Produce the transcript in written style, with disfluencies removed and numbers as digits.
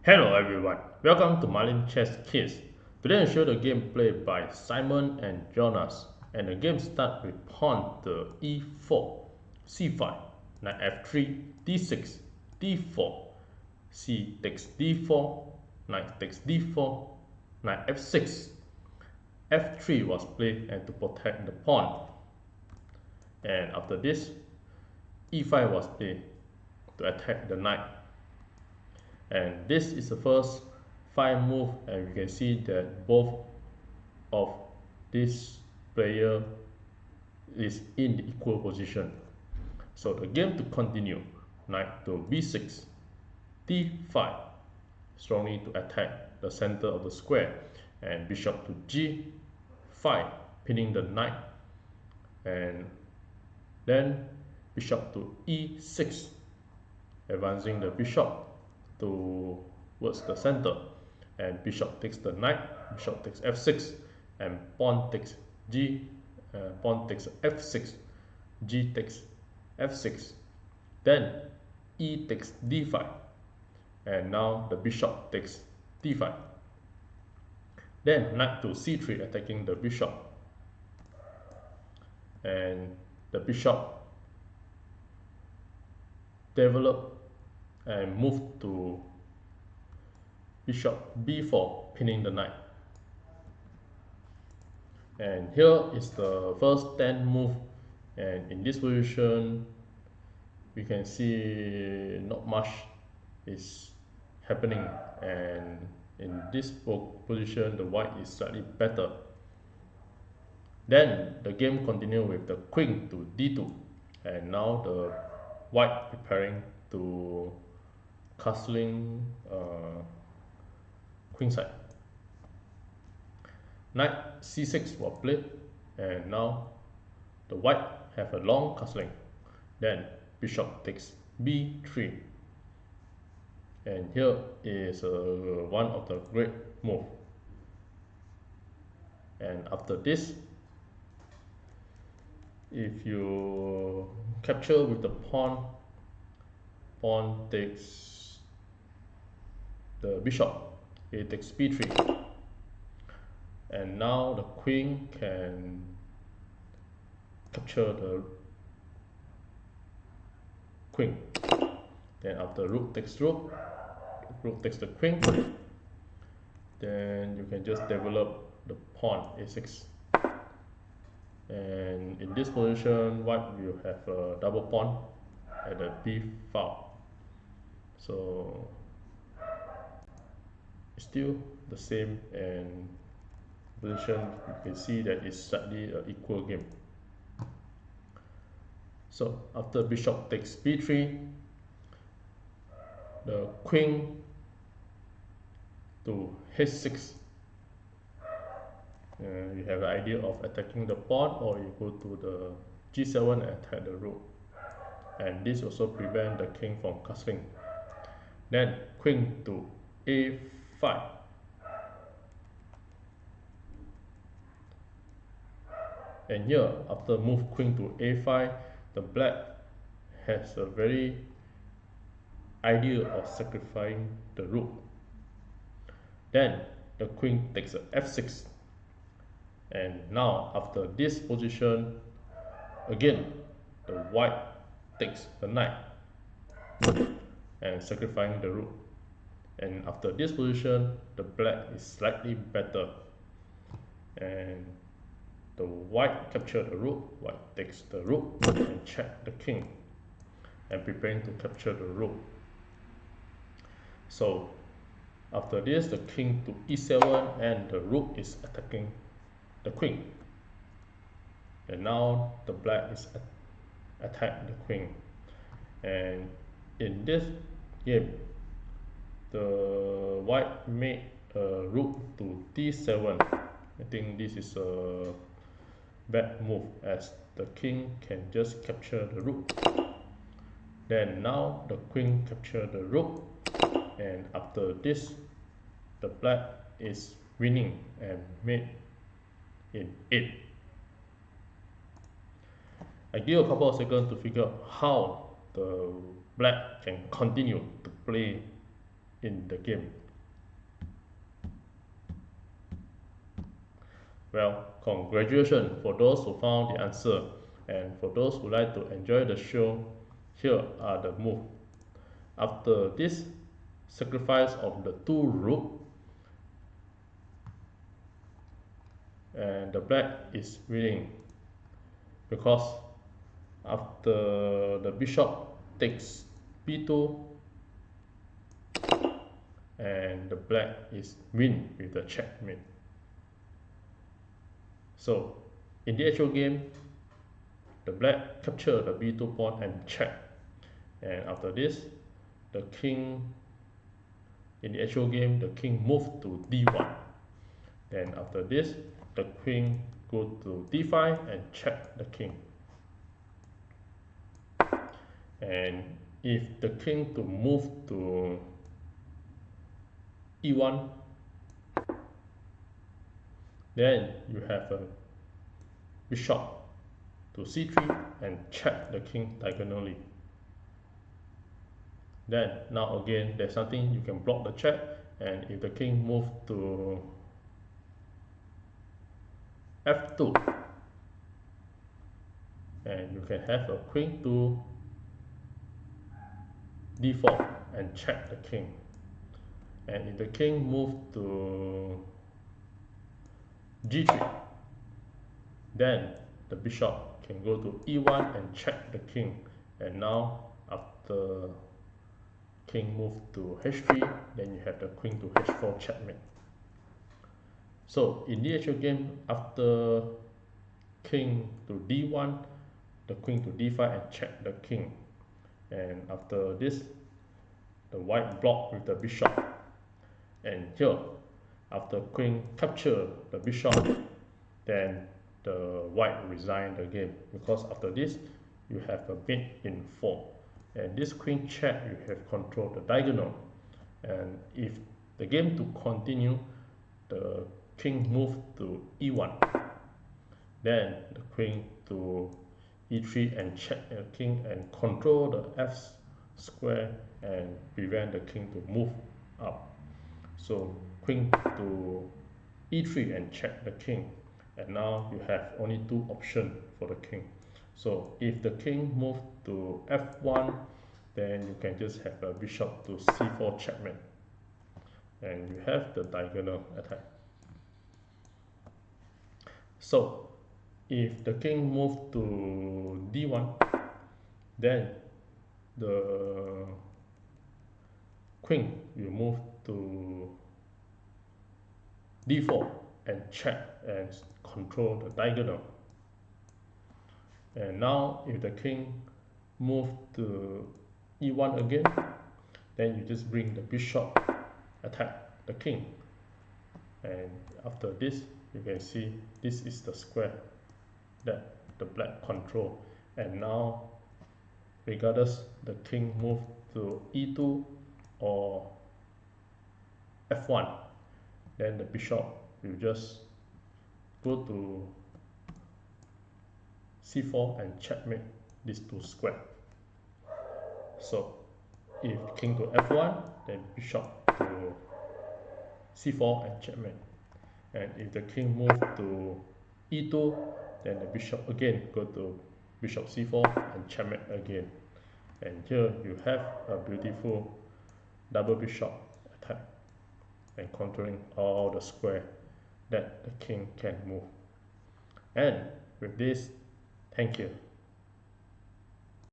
Hello everyone, welcome to Marlin Chess Kids. Today I show the gameplay by Simon and Jonas, and the game starts with pawn to e4, c5, knight f3, d6, d4, c takes d4, knight takes d4, knight f6, f3 was played and to protect the pawn, and after this e5 was played to attack the knight. And this is the first 5 move, and you can see that both of this player is in the equal position. So the game to continue, knight to b6, d5, strongly to attack the center of the square, and bishop to g5, pinning the knight, and then bishop to e6, advancing the bishop towards the center, and bishop takes the knight, bishop takes f6, and pawn takes f6, g takes f6, then e takes d5, and now the bishop takes d5, then knight to c3 attacking the bishop, and the bishop develop and move to bishop b4, pinning the knight. And here is the first 10 move, and in this position we can see not much is happening, and in this position the white is slightly better. Then the game continue with the queen to d2, and now the white preparing to castling queenside. Knight c6 was played, and now the white have a long castling. Then bishop takes b3, and here is one of the great move. And after this, if you capture with the pawn takes the bishop, it takes b3, and now the queen can capture the queen. Then after rook takes rook takes the queen, then you can just develop the pawn a6, and in this position white will have a double pawn at the b file. So it's still the same, and position you can see that it's slightly an equal game. So after bishop takes b3, the queen to h6, you have the idea of attacking the pawn, or you go to the g7 and attack the rook, and this also prevent the king from castling. Then queen to a5, and here after move queen to a5, the black has a very idea of sacrificing the rook. Then the queen takes a f6, and now after this position again the white takes the knight and sacrificing the rook, and after this position the black is slightly better, and the white capture the rook, white takes the rook and check the king, and preparing to capture the rook. So after this the king to e7, and the rook is attacking the queen, and now the black is attack the queen. And in this game the white made a rook to d7. I think this is a bad move, as the king can just capture the rook. Then now the queen capture the rook, and after this the black is winning and made in 8. I give a couple of seconds to figure out how the black can continue to play in the game. Well, congratulations for those who found the answer, and for those who like to enjoy the show, here are the moves. After this sacrifice of the 2 rook, and the black is winning, because after the bishop takes b2, and the black is win with the checkmate. So in the actual game, the black capture the b2 pawn and check, and after this, the king, in the actual game, the king moved to d1. Then after this, the queen go to d5 and check the king. And if the king to move to e1, then you have a bishop to c3 and check the king diagonally. Then now again, there's nothing, you can block the check, and if the king move to f2, and you can have a queen to d4 and check the king. And if the king move to g3, then the bishop can go to e1 and check the king. And now after king move to h3, then you have the queen to h4 checkmate. So in the actual game, after king to d1, the queen to d5 and check the king. And after this, the white block with the bishop. And here, after queen capture the bishop, then the white resign the game, because after this, you have a mate in 4. And this queen check, you have control the diagonal. And if the game to continue, the king move to e1, then the queen to e3 and check the king and control the f square and prevent the king to move up. So queen to e3 and check the king, and now you have only 2 options for the king. So if the king move to f1, then you can just have a bishop to c4 checkmate, and you have the diagonal attack. So if the king move to d1, then the queen will move to d4 and check and control the diagonal. And now if the king move to e1 again, then you just bring the bishop, attack the king. And after this, you can see this is the square that the black control. And now regardless the king move to e2 or f1, then the bishop will just go to c4 and checkmate these 2 square. So if king to f1, then bishop to c4 and checkmate. And if the king move to e2, then the bishop again go to bishop c4 and checkmate again. And here you have a beautiful double bishop attack and controlling all the square that the king can move. And with this, thank you.